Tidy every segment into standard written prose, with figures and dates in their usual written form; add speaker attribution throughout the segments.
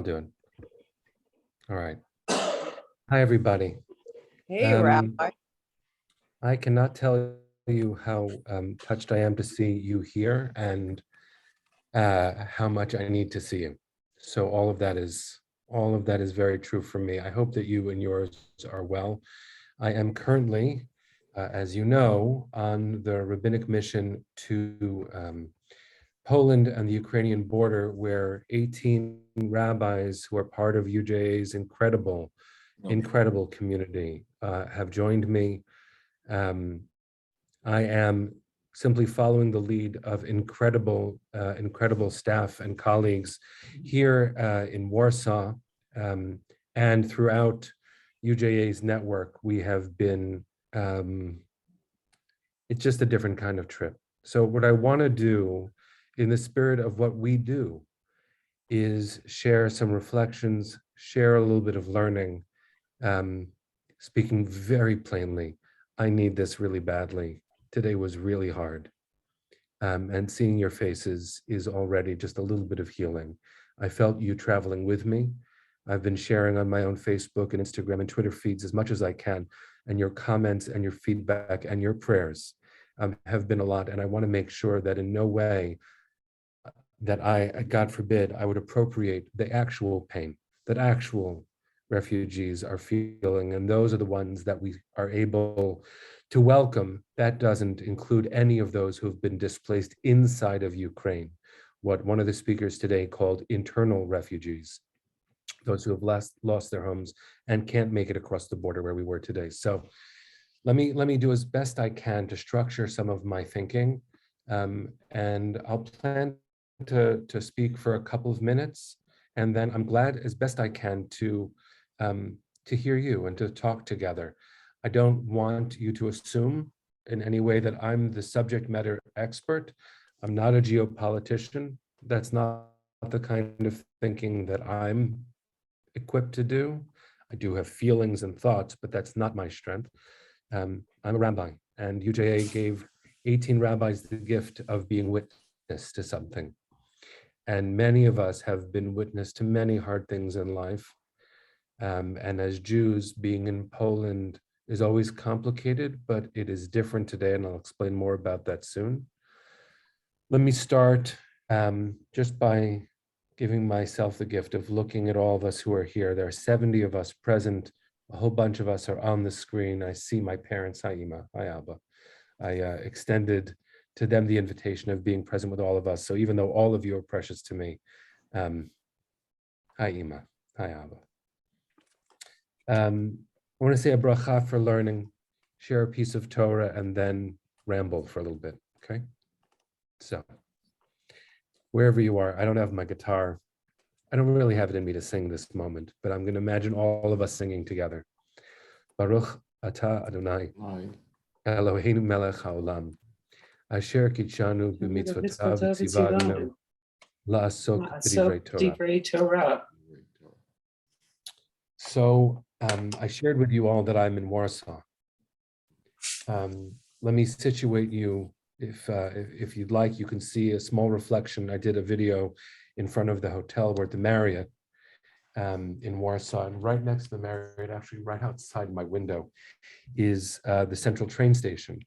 Speaker 1: Doing? All right. Hi, everybody.
Speaker 2: Hey, Rabbi.
Speaker 1: I cannot tell you how touched I am to see you here and how much I need to see you. So all of that is very true for me. I hope that you and yours are well. I am currently, as you know, on the rabbinic mission to Poland and the Ukrainian border, where 18 rabbis who are part of UJA's incredible community have joined me. I am simply following the lead of incredible staff and colleagues here in Warsaw, and throughout UJA's network. We have been, it's just a different kind of trip. So what I want to do, in the spirit of what we do, is share some reflections, share a little bit of learning, speaking very plainly. I need this really badly. Today was really hard. And seeing your faces is already just a little bit of healing. I felt you traveling with me. I've been sharing on my own Facebook and Instagram and Twitter feeds as much as I can, and your comments and your feedback and your prayers have been a lot. And I want to make sure that in no way that I, God forbid, I would appropriate the actual pain that actual refugees are feeling. And those are the ones that we are able to welcome. That doesn't include any of those who have been displaced inside of Ukraine, what one of the speakers today called internal refugees, those who have lost their homes and can't make it across the border where we were today. So let me do as best I can to structure some of my thinking, and I'll plan to speak for a couple of minutes, and then I'm glad as best I can to hear you and to talk together. I don't want you to assume in any way that I'm the subject matter expert. I'm not a geopolitician. That's not the kind of thinking that I'm equipped to do. I do have feelings and thoughts, but that's not my strength. I'm a rabbi, and UJA gave 18 rabbis the gift of being witness to something. And many of us have been witness to many hard things in life. And as Jews, being in Poland is always complicated, but it is different today, and I'll explain more about that soon. Let me start just by giving myself the gift of looking at all of us who are here. There are 70 of us present. A whole bunch of us are on the screen. I see my parents, hi Ima, hi Abba. I extended to them the invitation of being present with all of us. So even though all of you are precious to me, hi Ima, hi Abba. I want to say a bracha for learning, share a piece of Torah, and then ramble for a little bit, okay? So, wherever you are, I don't have my guitar. I don't really have it in me to sing this moment, but I'm going to imagine all of us singing together. Baruch atah Adonai, Eloheinu melech haolam, asher kitshanu b'mitzvotav v'tzivanu la'asok b'divrei Torah. So I shared with you all that I'm in Warsaw. Let me situate you. If you'd like, you can see a small reflection. I did a video in front of the hotel. We're at the Marriott in Warsaw, and right next to the Marriott, actually right outside my window, is the central train station.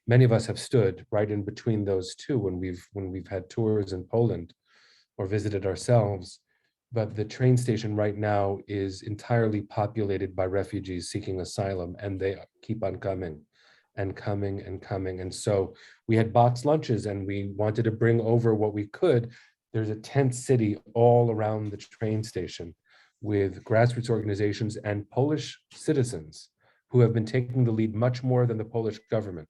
Speaker 1: Many of us have stood right in between those two when we've had tours in Poland or visited ourselves. But the train station right now is entirely populated by refugees seeking asylum, and they keep on coming and coming and coming. And so we had boxed lunches, and we wanted to bring over what we could. There's a tent city all around the train station with grassroots organizations and Polish citizens who have been taking the lead much more than the Polish government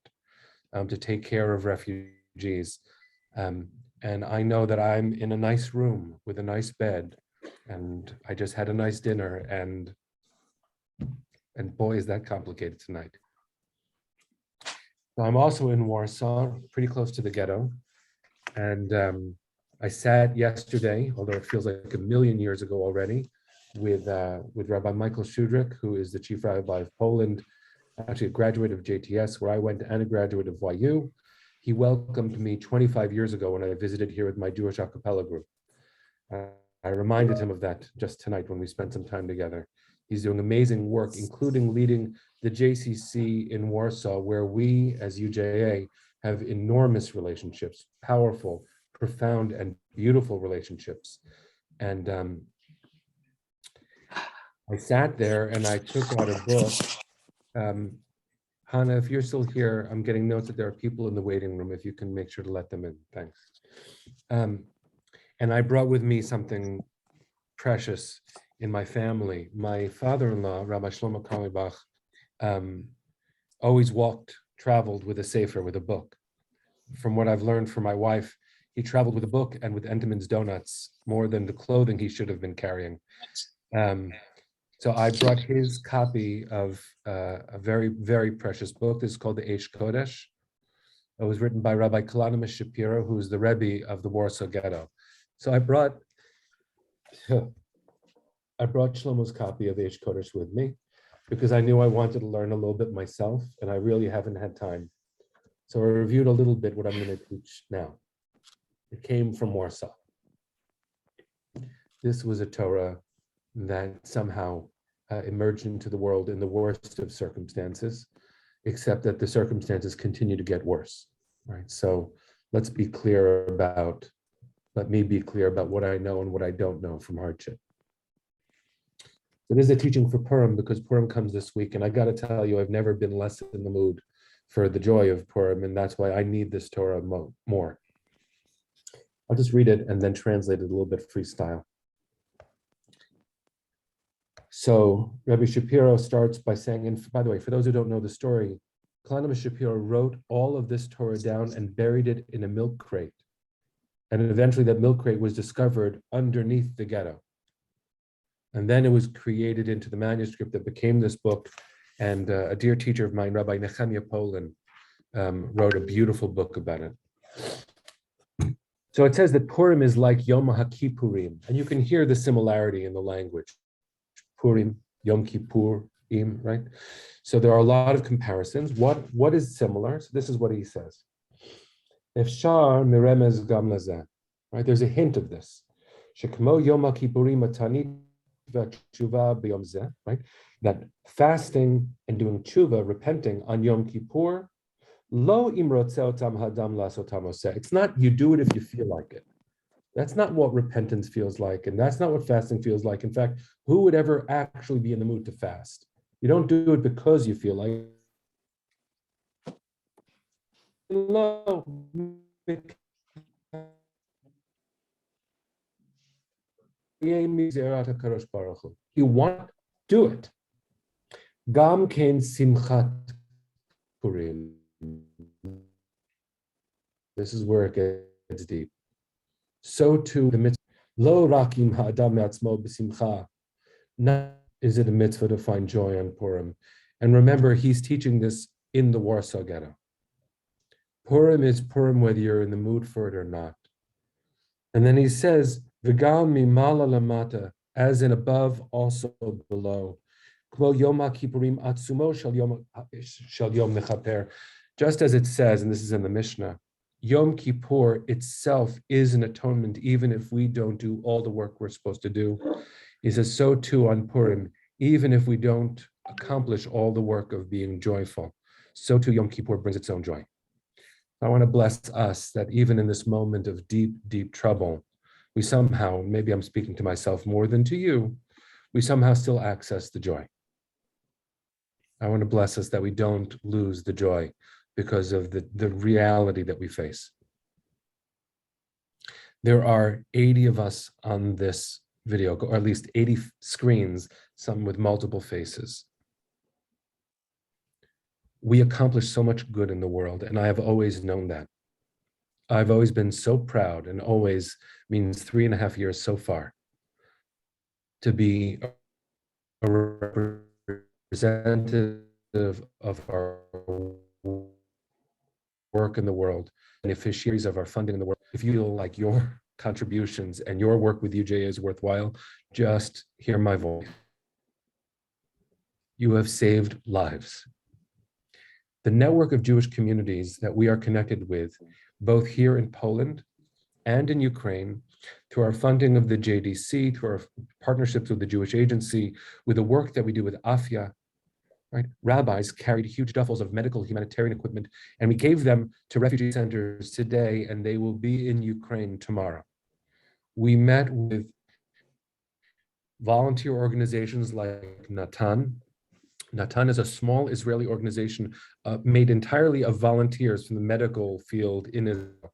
Speaker 1: to take care of refugees. And I know that I'm in a nice room with a nice bed, and I just had a nice dinner, and boy, is that complicated tonight. So I'm also in Warsaw, pretty close to the ghetto, and I sat yesterday, although it feels like a million years ago already, with Rabbi Michael Shudrick, who is the chief rabbi of Poland, actually a graduate of JTS, where I went, and a graduate of YU. He welcomed me 25 years ago when I visited here with my Jewish a cappella group. I reminded him of that just tonight when we spent some time together. He's doing amazing work, including leading the JCC in Warsaw, where we as UJA have enormous relationships, powerful, profound, and beautiful relationships. And I sat there and I took out a book. Hannah, if you're still here, I'm getting notes that there are people in the waiting room. If you can make sure to let them in, thanks. And I brought with me something precious in my family. My father-in-law, Rabbi Shlomo Karlibach, always traveled with a sefer, with a book. From what I've learned from my wife, he traveled with a book and with Entenmann's donuts more than the clothing he should have been carrying. So I brought his copy of a very, very precious book. This is called the Eish Kodesh. It was written by Rabbi Kalanimus Shapiro, who's the Rebbe of the Warsaw Ghetto. So I brought Shlomo's copy of Eish Kodesh with me because I knew I wanted to learn a little bit myself, and I really haven't had time. So I reviewed a little bit what I'm going to teach now. It came from Warsaw. This was a Torah that somehow emerged into the world in the worst of circumstances, except that the circumstances continue to get worse, right? So let me be clear about what I know and what I don't know from hardship. So this is a teaching for Purim because Purim comes this week, and I got to tell you, I've never been less in the mood for the joy of Purim, and that's why I need this Torah more. I'll just read it and then translate it a little bit freestyle. So Rabbi Shapiro starts by saying, and by the way, for those who don't know the story, Kalanimus Shapiro wrote all of this Torah down and buried it in a milk crate. And eventually that milk crate was discovered underneath the ghetto. And then it was created into the manuscript that became this book. And a dear teacher of mine, Rabbi Nechemia Poland, wrote a beautiful book about it. So it says that Purim is like Yom HaKippurim, and you can hear the similarity in the language. Purim, Yom Kippurim, right? So there are a lot of comparisons. What is similar? So this is what he says. Efshar miremez gam lazeh, right? There's a hint of this. Shekmo Yom HaKippurim atanit v'tshuva b'yom zeh, right? That fasting and doing tshuva, repenting on Yom Kippur, lo imrotzeh otam hadam lasotam oseh. It's not you do it if you feel like it. That's not what repentance feels like, and that's not what fasting feels like. In fact, who would ever actually be in the mood to fast? You don't do it because you feel like you want to do it. Gam ken simchat Purim. This is where it gets deep. So too the mitzvah. Lo rakim ha'adam me'atzmo b'simcha. Not is it a mitzvah to find joy on Purim. And remember, he's teaching this in the Warsaw Ghetto. Purim is Purim whether you're in the mood for it or not. And then he says, V'gam mimala lamata, as in above, also below. Kmo Yom HaKippurim atzumo shel Yom Mechaper. Just as it says, and this is in the Mishnah, Yom Kippur itself is an atonement, even if we don't do all the work we're supposed to do. He says, so too on Purim, even if we don't accomplish all the work of being joyful, so too Yom Kippur brings its own joy. I want to bless us that even in this moment of deep, deep trouble, we somehow, maybe I'm speaking to myself more than to you, we somehow still access the joy. I want to bless us that we don't lose the joy because of the reality that we face. There are 80 of us on this video, or at least 80 screens, some with multiple faces. We accomplish so much good in the world, and I have always known that. I've always been so proud, and always means 3.5 years so far, to be a representative of our work in the world, beneficiaries of our funding in the world. If you feel like your contributions and your work with UJA is worthwhile, just hear my voice. You have saved lives. The network of Jewish communities that we are connected with, both here in Poland and in Ukraine, through our funding of the JDC, through our partnerships with the Jewish Agency, with the work that we do with AFIA, right? Rabbis carried huge duffels of medical humanitarian equipment, and we gave them to refugee centers today, and they will be in Ukraine tomorrow. We met with volunteer organizations like Natan. Natan is a small Israeli organization made entirely of volunteers from the medical field in Israel.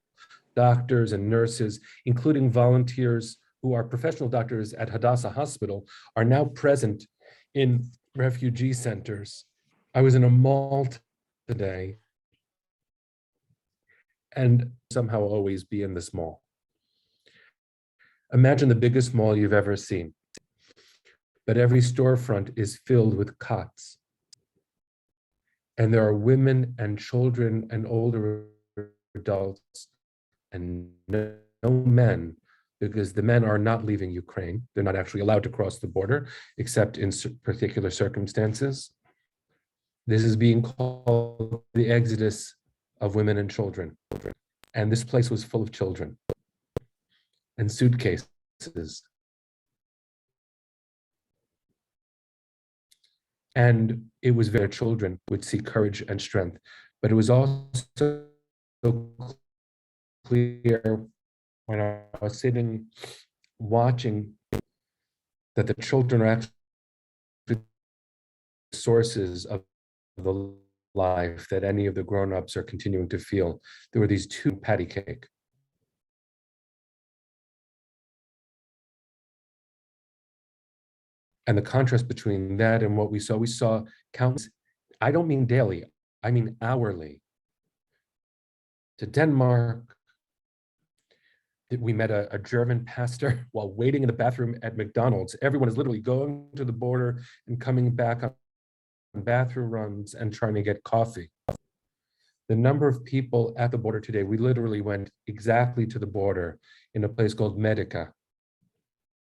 Speaker 1: Doctors and nurses, including volunteers who are professional doctors at Hadassah Hospital, are now present in refugee centers. I was in a mall today, and somehow always be in this mall. Imagine the biggest mall you've ever seen, but every storefront is filled with cots. And there are women and children and older adults and no men, because the men are not leaving Ukraine. They're not actually allowed to cross the border, except in particular circumstances. This is being called the exodus of women and children. And this place was full of children and suitcases. And it was their children would see courage and strength. But it was also clear when I was sitting watching that the children are actually sources of the life that any of the grown-ups are continuing to feel. There were these two patty cake. And the contrast between that and what we saw countless, I don't mean daily, I mean hourly. To Denmark, we met a German pastor while waiting in the bathroom at McDonald's. Everyone is literally going to the border and coming back on bathroom runs and trying to get coffee. The number of people at the border today, we literally went exactly to the border in a place called Medica,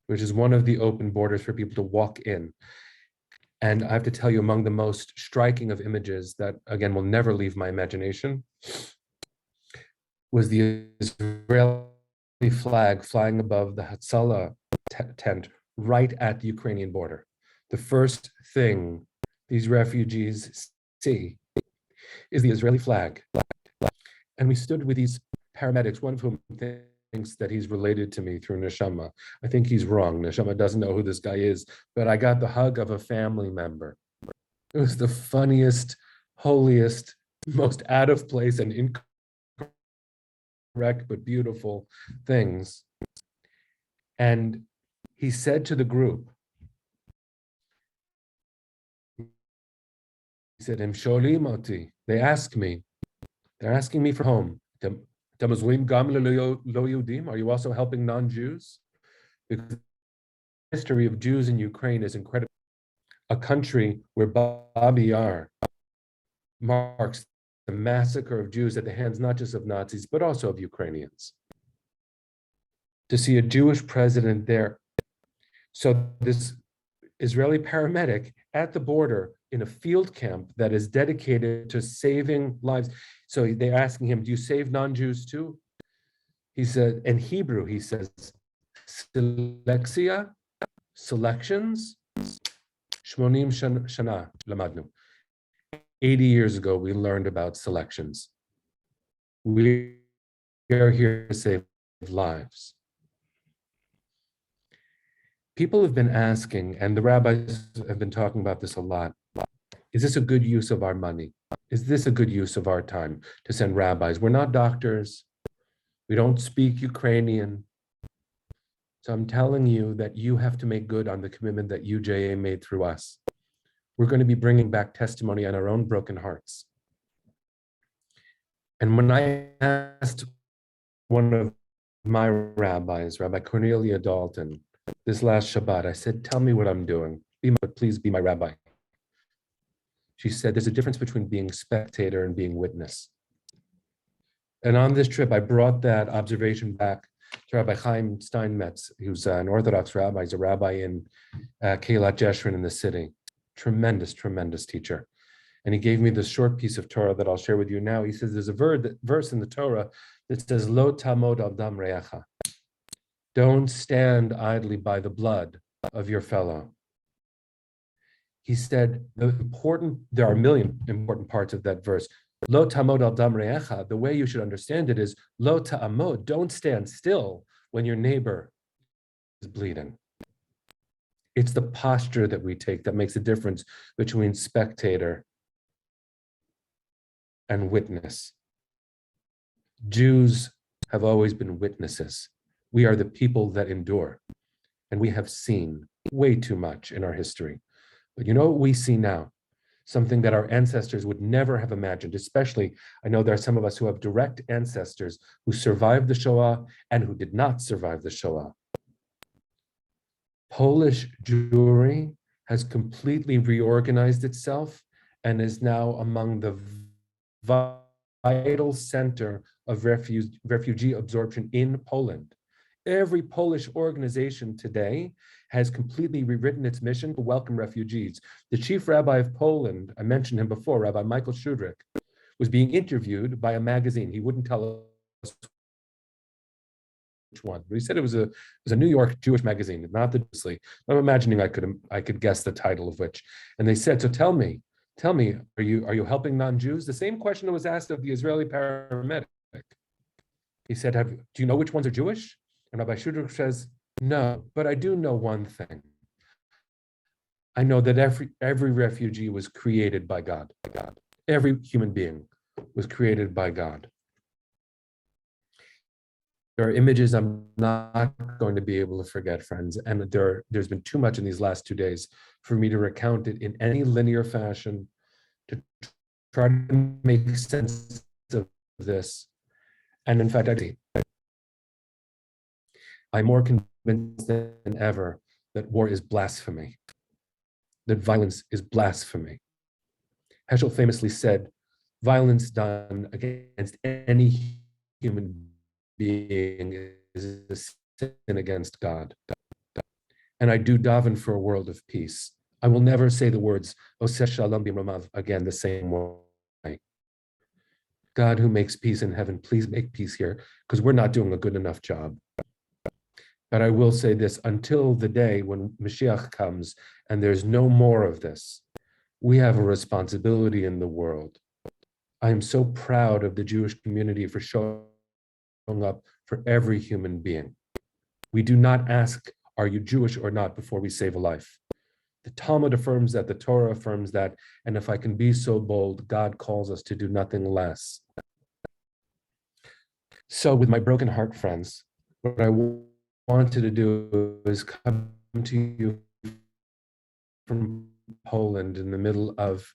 Speaker 1: which is one of the open borders for people to walk in. And I have to tell you, among the most striking of images that, again, will never leave my imagination, was the Israeli flag flying above the Hatzalah tent right at the Ukrainian border. The first thing these refugees see is the Israeli flag. And we stood with these paramedics, one of whom thinks that he's related to me through Neshama. I think he's wrong. Neshama doesn't know who this guy is, but I got the hug of a family member. It was the funniest, holiest, most out of place and incorrect but beautiful things. And he said to the group, he said, they ask me, they're asking me for home. Are you also helping non-Jews? Because the history of Jews in Ukraine is incredible. A country where Babi Yar marks the massacre of Jews at the hands not just of Nazis, but also of Ukrainians. To see a Jewish president there. So this Israeli paramedic at the border in a field camp that is dedicated to saving lives. So they're asking him, do you save non-Jews too? He said, in Hebrew, he says, Selexia, selections, Shmonim Shana Lamadnu. 80 years ago, we learned about selections. We are here to save lives. People have been asking, and the rabbis have been talking about this a lot, is this a good use of our money? Is this a good use of our time to send rabbis? We're not doctors. We don't speak Ukrainian. So I'm telling you that you have to make good on the commitment that UJA made through us. We're going to be bringing back testimony on our own broken hearts. And when I asked one of my rabbis, Rabbi Cornelia Dalton, this last Shabbat, I said, tell me what I'm doing. Please be my rabbi. She said, there's a difference between being spectator and being witness. And on this trip, I brought that observation back to Rabbi Chaim Steinmetz, who's an Orthodox rabbi. He's a rabbi in Keilat Jeshurun in the city. Tremendous, tremendous teacher. And he gave me this short piece of Torah that I'll share with you now. He says, there's a verse in the Torah that says, Lo tamod al dam re'echa. Don't stand idly by the blood of your fellow. He said, there are a million important parts of that verse. Lo ta'amod al dam re'echa, the way you should understand it is, lo ta'amod, don't stand still when your neighbor is bleeding. It's the posture that we take that makes a difference between spectator and witness. Jews have always been witnesses. We are the people that endure, and we have seen way too much in our history. But you know what we see now? Something that our ancestors would never have imagined, especially, I know there are some of us who have direct ancestors who survived the Shoah and who did not survive the Shoah. Polish Jewry has completely reorganized itself and is now among the vital center of refugee absorption in Poland. Every Polish organization today has completely rewritten its mission to welcome refugees. The chief rabbi of Poland, I mentioned him before, Rabbi Michael Shudrick, was being interviewed by a magazine. He wouldn't tell us which one, but he said it was a New York Jewish magazine, not the Jewish. I'm imagining I could guess the title of which. And they said, so tell me, are you helping non-Jews? The same question that was asked of the Israeli paramedic. He said, do you know which ones are Jewish? And Rabbi Shudrick says, no, but I do know one thing. I know that every refugee was created by God. Every human being was created by God. There are images I'm not going to be able to forget, friends, and there's been too much in these last 2 days for me to recount it in any linear fashion, to try to make sense of this. And in fact, I'm more convinced than ever that war is blasphemy, that violence is blasphemy. Heschel famously said, violence done against any human being is a sin against God. And I do daven for a world of peace. I will never say the words, Oseh Shalom B'Romav, again the same way. God who makes peace in heaven, please make peace here, because we're not doing a good enough job. But I will say this, until the day when Mashiach comes and there's no more of this, we have a responsibility in the world. I am so proud of the Jewish community for showing up for every human being. We do not ask, are you Jewish or not, before we save a life. The Talmud affirms that, the Torah affirms that, and if I can be so bold, God calls us to do nothing less. So with my broken heart, friends, what I wanted to do is come to you from Poland in the middle of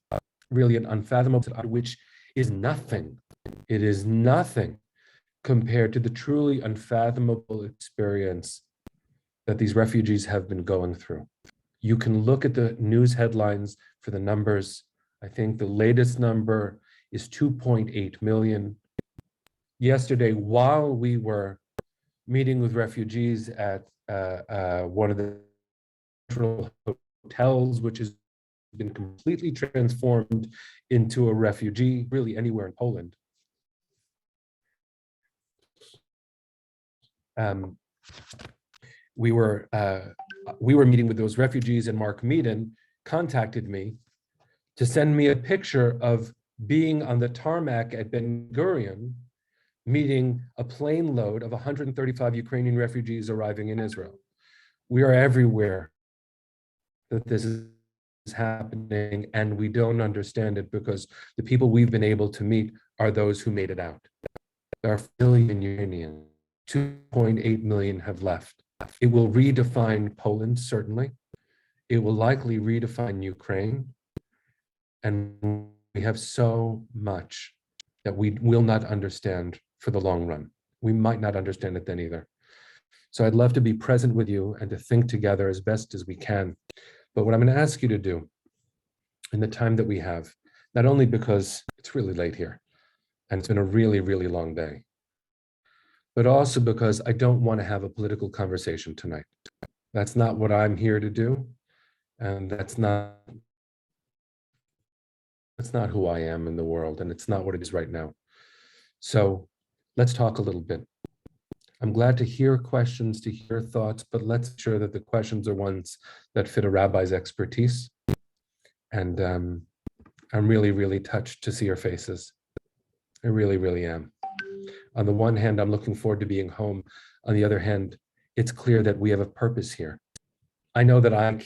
Speaker 1: really an unfathomable, which is nothing. It is nothing compared to the truly unfathomable experience that these refugees have been going through. You can look at the news headlines for the numbers. I think the latest number is 2.8 million. Yesterday, while we were meeting with refugees at one of the hotels, which has been completely transformed into a refugee, really anywhere in Poland. We were meeting with those refugees, and Mark Meaden contacted me to send me a picture of being on the tarmac at Ben Gurion, meeting a plane load of 135 Ukrainian refugees arriving in Israel. We are everywhere that this is happening, and we don't understand it because the people we've been able to meet are those who made it out. There are 1 billion Ukrainians, 2.8 million have left. It will redefine Poland, certainly. It will likely redefine Ukraine. And we have so much that we will not understand for the long run. We might not understand it then either. So I'd love to be present with you and to think together as best as we can. But what I'm going to ask you to do in the time that we have, not only because it's really late here and it's been a really, really long day, but also because I don't want to have a political conversation tonight. That's not what I'm here to do. And that's not who I am in the world, and it's not what it is right now. So let's talk a little bit. I'm glad to hear questions, to hear thoughts, but let's make sure that the questions are ones that fit a rabbi's expertise. And I'm really, really touched to see your faces. I really, really am. On the one hand, I'm looking forward to being home. On the other hand, it's clear that we have a purpose here. I know that I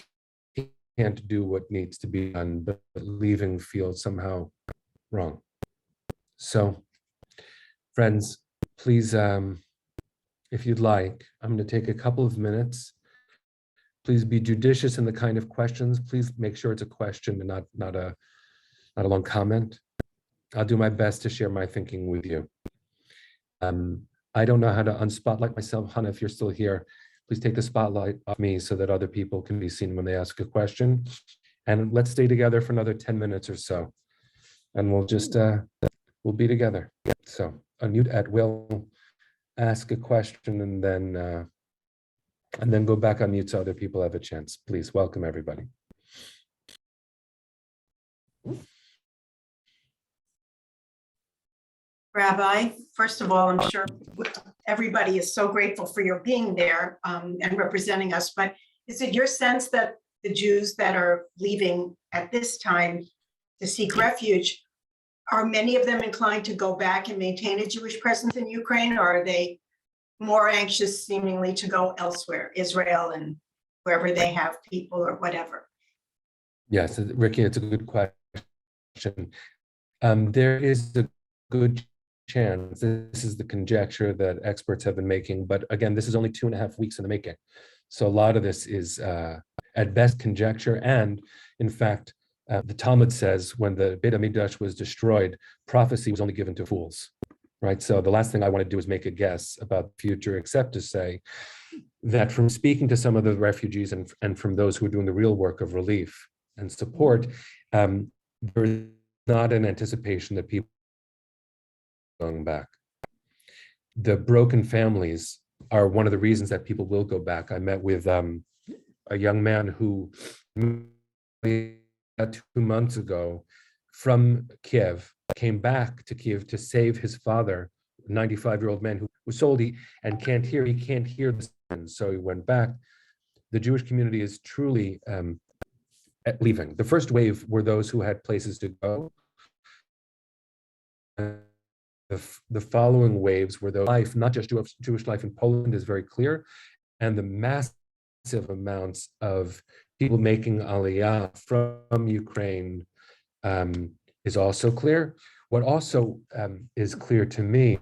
Speaker 1: can't do what needs to be done, but leaving feels somehow wrong. So, friends, please, if you'd like, I'm going to take a couple of minutes. Please be judicious in the kind of questions. Please make sure it's a question and not a long comment. I'll do my best to share my thinking with you. I don't know how to unspotlight myself. Hannah, if you're still here, please take the spotlight off me so that other people can be seen when they ask a question. And let's stay together for another 10 minutes or so. And we'll just, we'll be together. So unmute at will, ask a question, and then go back on mute so other people have a chance. Please welcome everybody.
Speaker 2: Rabbi, first of all, I'm sure everybody is so grateful for your being there and representing us, but is it your sense that the Jews that are leaving at this time to seek refuge, are many of them inclined to go back and maintain a Jewish presence in Ukraine, or are they more anxious seemingly to go elsewhere, Israel and wherever they have people or whatever?
Speaker 1: Yes, Ricky, it's a good question. There is a good chance, this is the conjecture that experts have been making, but again, this is only 2.5 weeks in the making. So a lot of this is at best conjecture. And in fact, the Talmud says when the Beit HaMikdash was destroyed, prophecy was only given to fools, right? So the last thing I want to do is make a guess about the future, except to say that from speaking to some of the refugees and from those who are doing the real work of relief and support, there is not an anticipation that people going back. The broken families are one of the reasons that people will go back. I met with a young man who 2 months ago from Kiev came back to Kiev to save his father, a 95-year-old man who was sold and can't hear. He can't hear the sound, so he went back. The Jewish community is truly leaving. The first wave were those who had places to go. The following waves were the life, not just Jewish life in Poland is very clear, and the massive amounts of people making aliyah from Ukraine is also clear. What also is clear to me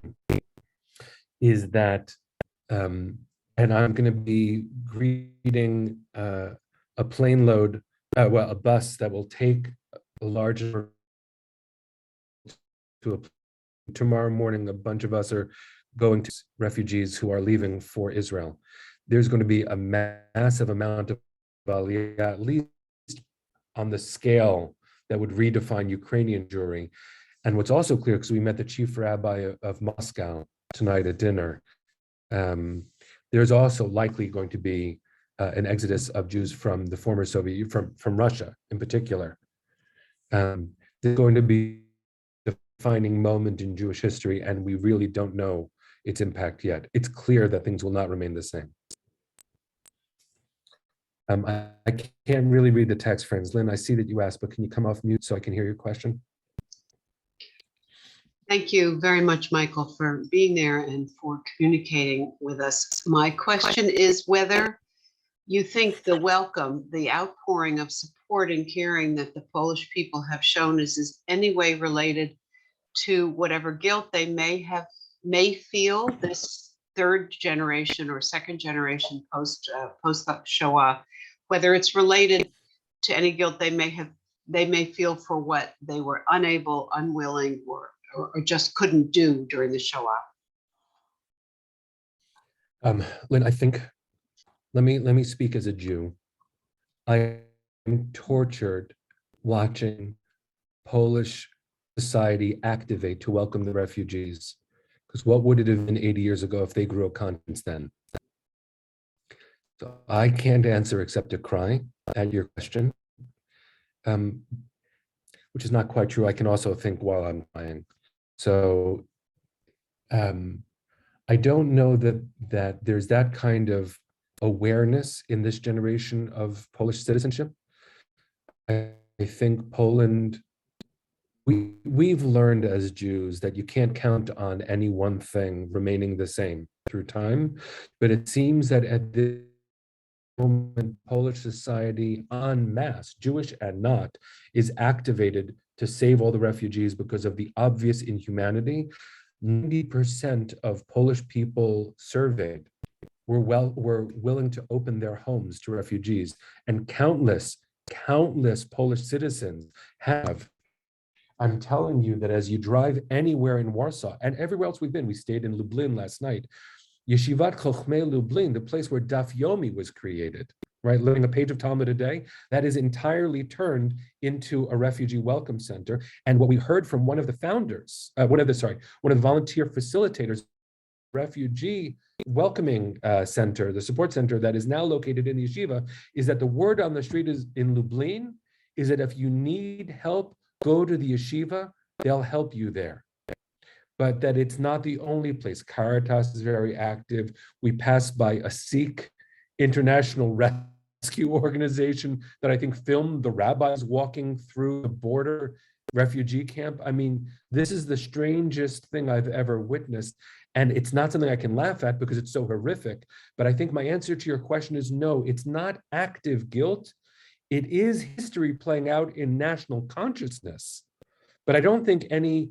Speaker 1: is that, and I'm going to be greeting a plane load, a bus that will take a larger to a tomorrow morning. A bunch of us are going to refugees who are leaving for Israel. There's going to be a massive amount of aliyah, at least on the scale that would redefine Ukrainian Jewry. And what's also clear, because we met the chief rabbi of Moscow tonight at dinner, there's also likely going to be an exodus of Jews from the former Soviet, from Russia in particular. There's going to be a defining moment in Jewish history, and we really don't know its impact yet. It's clear that things will not remain the same. I can't really read the text, friends. Lynn, I see that you asked, but can you come off mute so I can hear your question?
Speaker 3: Thank you very much, Michael, for being there and for communicating with us. My question is whether you think the welcome, the outpouring of support and caring that the Polish people have shown is any way related to whatever guilt they may feel this third generation or second generation post Shoah, whether it's related to any guilt they may feel for what they were unable, unwilling, or just couldn't do during the Shoah.
Speaker 1: Lynn, I think, let me speak as a Jew. I am tortured watching Polish society activate to welcome the refugees, because what would it have been 80 years ago if they grew a conscience then? So I can't answer except to cry at your question, which is not quite true. I can also think while I'm crying. So I I don't know that there's that kind of awareness in this generation of Polish citizenship. I think Poland, we've learned as Jews that you can't count on any one thing remaining the same through time, but it seems that at this moment, Polish society en masse, Jewish and not, is activated to save all the refugees because of the obvious inhumanity. 90% of Polish people surveyed were willing to open their homes to refugees, and countless Polish citizens have. I'm telling you that as you drive anywhere in Warsaw and everywhere else we've been, we stayed in Lublin last night, Yeshivat Chochmei Lublin, the place where Daf Yomi was created, right? Learning a page of Talmud a day, that is entirely turned into a refugee welcome center. And what we heard from one of the founders, one of the volunteer facilitators, refugee welcoming center, the support center that is now located in the yeshiva, is that the word on the street is in Lublin is that if you need help, go to the yeshiva, they'll help you there. But that it's not the only place. Caritas is very active. We passed by a Sikh international rescue organization that I think filmed the rabbis walking through the border refugee camp. I mean, this is the strangest thing I've ever witnessed. And it's not something I can laugh at because it's so horrific. But I think my answer to your question is no, it's not active guilt. It is history playing out in national consciousness. But I don't think any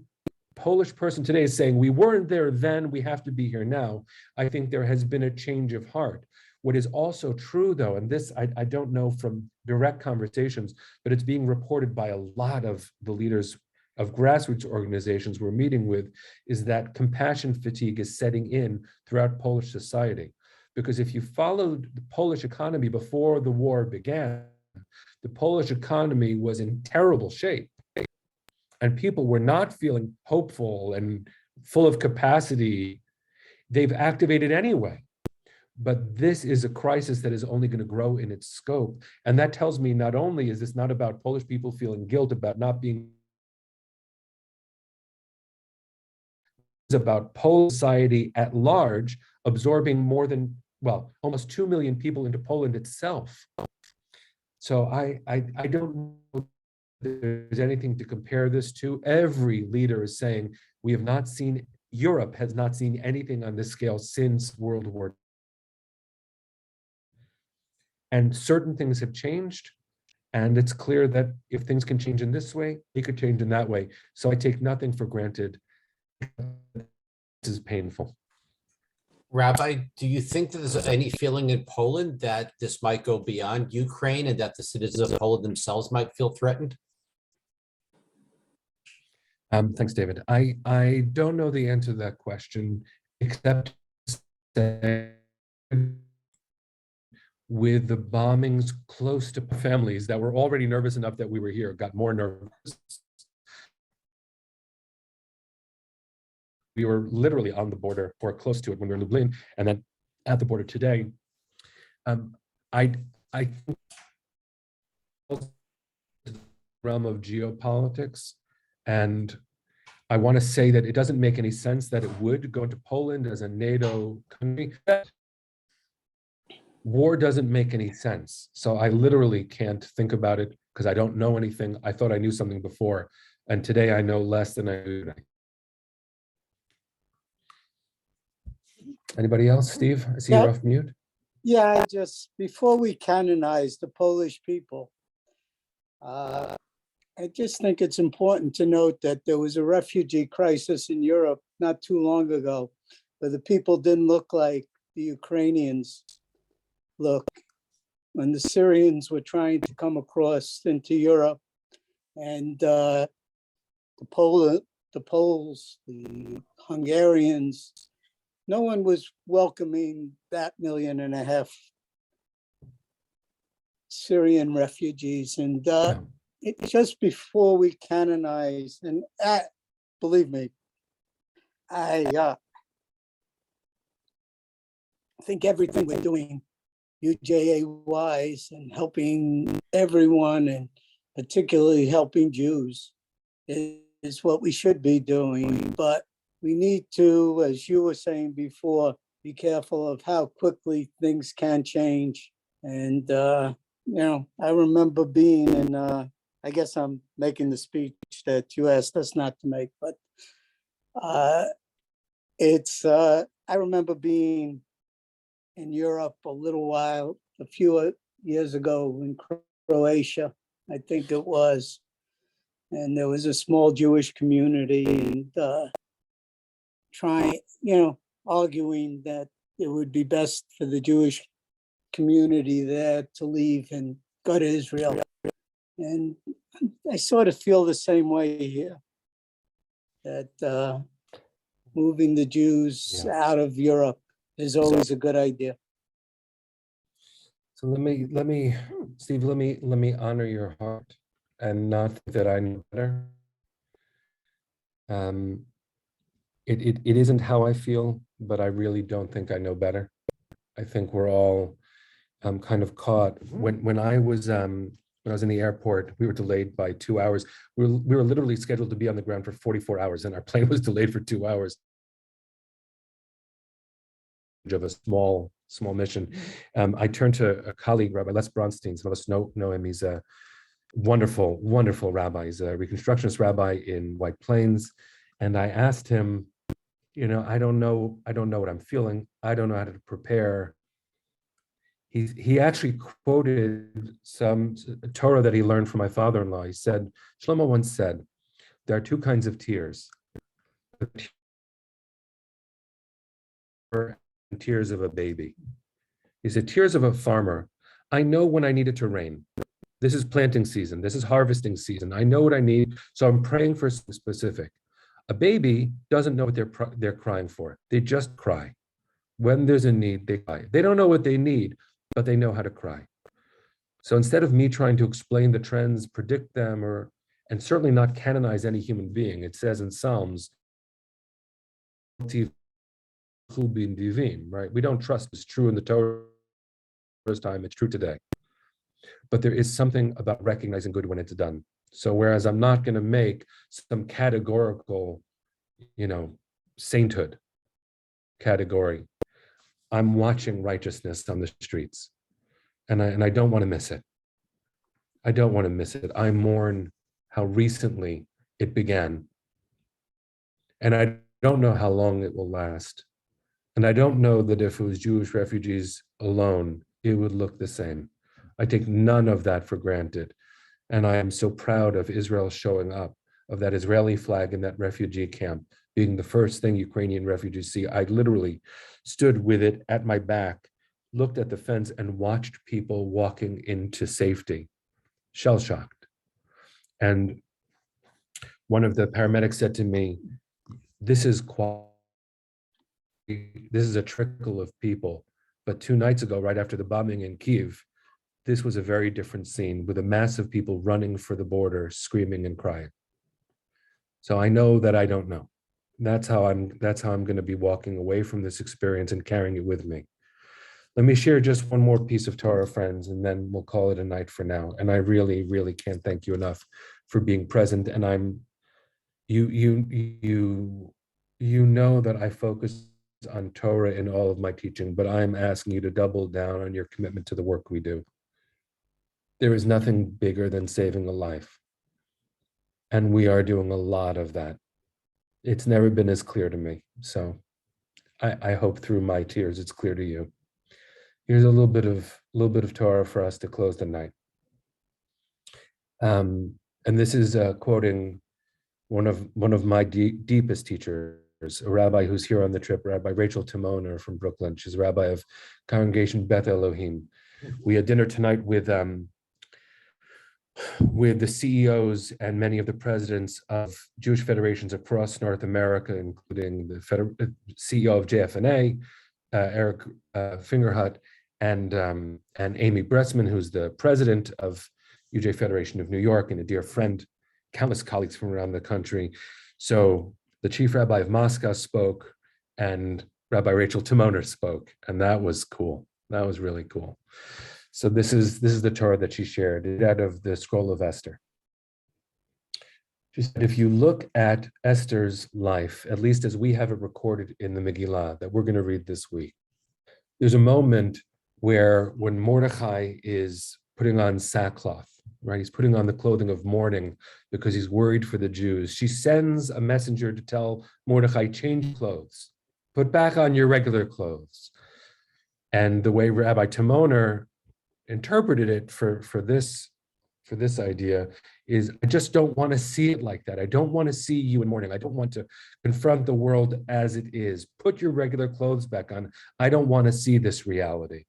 Speaker 1: Polish person today is saying, we weren't there then, we have to be here now. I think there has been a change of heart. What is also true, though, and this I don't know from direct conversations, but it's being reported by a lot of the leaders of grassroots organizations we're meeting with, is that compassion fatigue is setting in throughout Polish society. Because if you followed the Polish economy before the war began, the Polish economy was in terrible shape, and people were not feeling hopeful and full of capacity. They've activated anyway. But this is a crisis that is only going to grow in its scope. And that tells me not only is this not about Polish people feeling guilt about not being, it's about Polish society at large absorbing more than, well, almost 2 million people into Poland itself. So I don't know if there's anything to compare this to. Every leader is saying we have not seen, Europe has not seen anything on this scale since World War II. And certain things have changed. And it's clear that if things can change in this way, they could change in that way. So I take nothing for granted. This is painful.
Speaker 4: Rabbi, do you think that there's any feeling in Poland that this might go beyond Ukraine and that the citizens of Poland themselves might feel threatened?
Speaker 1: Thanks, David. I don't know the answer to that question, except that with the bombings close to families that were already nervous enough that we were here, got more nervous. We were literally on the border or close to it when we were in Lublin, and then at the border today. I think the realm of geopolitics, and I want to say that it doesn't make any sense that it would go into Poland as a NATO country. War doesn't make any sense. So I literally can't think about it because I don't know anything. I thought I knew something before, and today I know less than I knew. Anybody else? Steve, I see you're off mute.
Speaker 5: Yeah, just before we canonize the Polish people, I just think it's important to note that there was a refugee crisis in Europe not too long ago, where the people didn't look like the Ukrainians look when the Syrians were trying to come across into Europe, and the Poles, the Hungarians. No one was welcoming that 1.5 million Syrian refugees. And just before we canonize, and believe me, I think everything we're doing, UJA-wise, and helping everyone, and particularly helping Jews, is what we should be doing. But we need to, as you were saying before, be careful of how quickly things can change. And, I remember being in, I guess I'm making the speech that you asked us not to make, but I remember being in Europe a few years ago in Croatia, I think it was. And there was a small Jewish community and arguing that it would be best for the Jewish community there to leave and go to Israel. And I sort of feel the same way here, that moving the Jews out of Europe is always a good idea.
Speaker 1: So let me, Steve, let me honor your heart and not think that I know better. It isn't how I feel, but I really don't think I know better. I think we're all kind of caught. When I was in the airport, we were delayed by 2 hours. We were literally scheduled to be on the ground for 44 hours, and our plane was delayed for 2 hours. Of a small mission. I turned to a colleague, Rabbi Les Bronstein. Some of us know him. He's a wonderful rabbi. He's a Reconstructionist rabbi in White Plains. And I asked him, I don't know what I'm feeling. I don't know how to prepare. He actually quoted some Torah that he learned from my father-in-law. He said, Shlomo once said, there are two kinds of tears. Tears of a baby. He said, tears of a farmer. I know when I need it to rain. This is planting season. This is harvesting season. I know what I need, so I'm praying for something specific. A baby doesn't know what they're crying for. They just cry. When there's a need, they cry. They don't know what they need, but they know how to cry. So instead of me trying to explain the trends, predict them, and certainly not canonize any human being, it says in Psalms, right? We don't trust it's true in the Torah's time, it's true today. But there is something about recognizing good when it's done. So whereas I'm not going to make some categorical, sainthood category, I'm watching righteousness on the streets. And I don't want to miss it. I don't want to miss it. I mourn how recently it began. And I don't know how long it will last. And I don't know that if it was Jewish refugees alone, it would look the same. I take none of that for granted. And I am so proud of Israel showing up, of that Israeli flag in that refugee camp, being the first thing Ukrainian refugees see. I literally stood with it at my back, looked at the fence and watched people walking into safety, shell-shocked. And one of the paramedics said to me, this is a trickle of people. But 2 nights ago, right after the bombing in Kyiv, this was a very different scene with a mass of people running for the border, screaming and crying. So I know that I don't know. That's how I'm going to be walking away from this experience and carrying it with me. Let me share just one more piece of Torah, friends, and then we'll call it a night for now. And I really, really can't thank you enough for being present. And you know that I focus on Torah in all of my teaching, but I'm asking you to double down on your commitment to the work we do. There is nothing bigger than saving a life. And we are doing a lot of that. It's never been as clear to me. So I hope through my tears, it's clear to you. Here's a little bit of Torah for us to close the night. And this is quoting one of my deepest teachers, a rabbi who's here on the trip, Rabbi Rachel Timoner from Brooklyn. She's a rabbi of Congregation Beth Elohim. We had dinner tonight with the CEOs and many of the presidents of Jewish federations across North America, including the CEO of JFNA, Eric Fingerhut, and Amy Bressman, who's the president of UJA-Federation of New York and a dear friend, countless colleagues from around the country. So the chief rabbi of Moscow spoke and Rabbi Rachel Timoner spoke, and that was cool. That was really cool. So this is the Torah that she shared out of the scroll of Esther. She said, if you look at Esther's life, at least as we have it recorded in the Megillah that we're going to read this week, there's a moment where when Mordechai is putting on sackcloth, right? He's putting on the clothing of mourning because he's worried for the Jews. She sends a messenger to tell Mordechai, change clothes, put back on your regular clothes. And the way Rabbi Timoner interpreted it for this idea is, I just don't want to see it like that. I don't want to see you in mourning. I don't want to confront the world as it is. Put your regular clothes back on. I don't want to see this reality.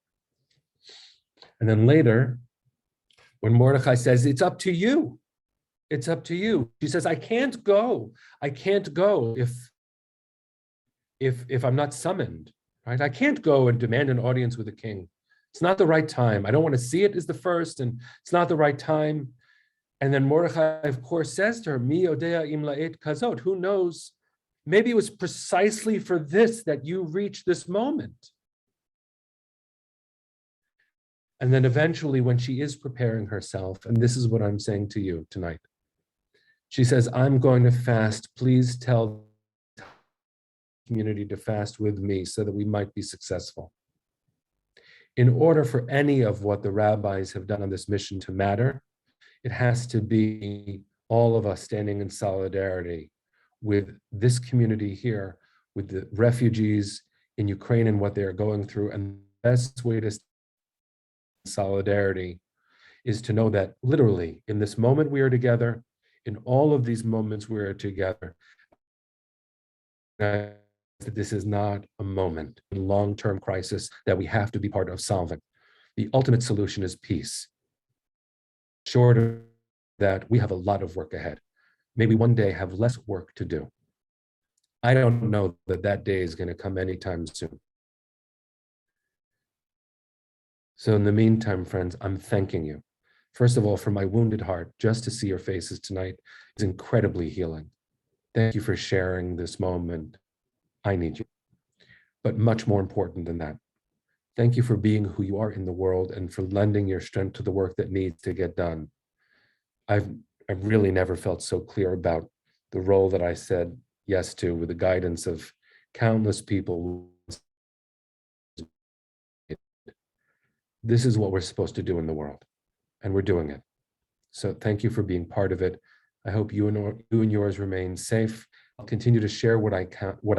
Speaker 1: And then later, when Mordechai says, it's up to you. It's up to you. She says, I can't go. I can't go if I'm not summoned, right? I can't go and demand an audience with the king. It's not the right time. I don't want to see it as the first, and it's not the right time. And then Mordechai, of course, says to her, Mi odea im la'et kazot. Who knows? Maybe it was precisely for this that you reached this moment. And then eventually, when she is preparing herself, and this is what I'm saying to you tonight, she says, I'm going to fast. Please tell the community to fast with me so that we might be successful. In order for any of what the rabbis have done on this mission to matter, it has to be all of us standing in solidarity with this community here, with the refugees in Ukraine and what they're going through. And the best way to solidarity is to know that literally in this moment we are together, in all of these moments we are together, that this is not a moment, a long-term crisis that we have to be part of solving. The ultimate solution is peace. Short of that, we have a lot of work ahead. Maybe one day have less work to do. I don't know that that day is going to come anytime soon. So in the meantime, friends, I'm thanking you. First of all, for my wounded heart, just to see your faces tonight is incredibly healing. Thank you for sharing this moment. I need you. But much more important than that, thank you for being who you are in the world and for lending your strength to the work that needs to get done. I've really never felt so clear about the role that I said yes to, with the guidance of countless people. This is what we're supposed to do in the world, and we're doing it. So thank you for being part of it. I hope you and yours remain safe. I'll continue to share what I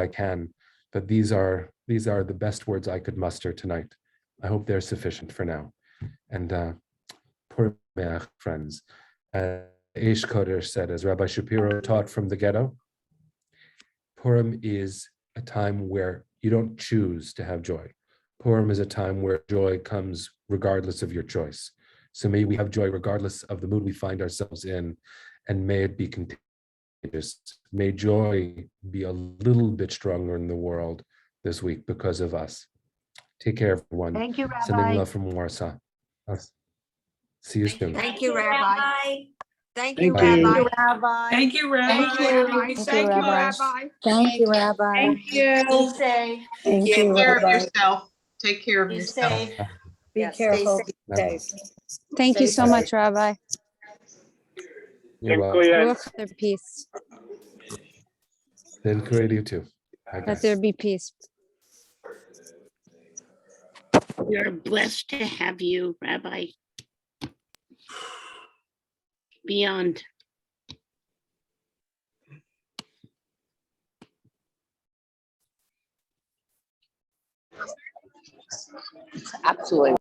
Speaker 1: can, but these are the best words I could muster tonight. I hope they're sufficient for now. And Purim, friends, Ish Kodesh said, as Rabbi Shapiro taught from the ghetto, Purim is a time where you don't choose to have joy. Purim is a time where joy comes regardless of your choice. So may we have joy regardless of the mood we find ourselves in, and may it be contagious. May joy be a little bit stronger in the world this week because of us. Take care, everyone.
Speaker 6: Thank you,
Speaker 1: Sending
Speaker 6: Rabbi.
Speaker 1: love from Warsaw. I'll see you soon.
Speaker 6: Thank you, Rabbi.
Speaker 7: Thank
Speaker 5: Thank
Speaker 7: you,
Speaker 5: you.
Speaker 7: Rabbi.
Speaker 6: Rabbi.
Speaker 8: Thank you, Rabbi.
Speaker 6: Thank you.
Speaker 7: Thank you, Rabbi.
Speaker 6: Thank you, Rabbi.
Speaker 8: Thank you.
Speaker 6: Be safe.
Speaker 3: Take care of yourself. Take care of
Speaker 6: Be
Speaker 3: yourself.
Speaker 6: safe.
Speaker 7: Be
Speaker 6: Yes,
Speaker 7: careful.
Speaker 6: Be safe.
Speaker 9: Thank you
Speaker 6: Stay
Speaker 9: so
Speaker 6: safe.
Speaker 9: much, Rabbi.
Speaker 1: You're welcome.
Speaker 9: Ruach their peace.
Speaker 1: Then create you too. I
Speaker 9: Let
Speaker 1: guess.
Speaker 9: there be peace.
Speaker 10: We're blessed to have you, Rabbi. Beyond.
Speaker 7: Absolutely.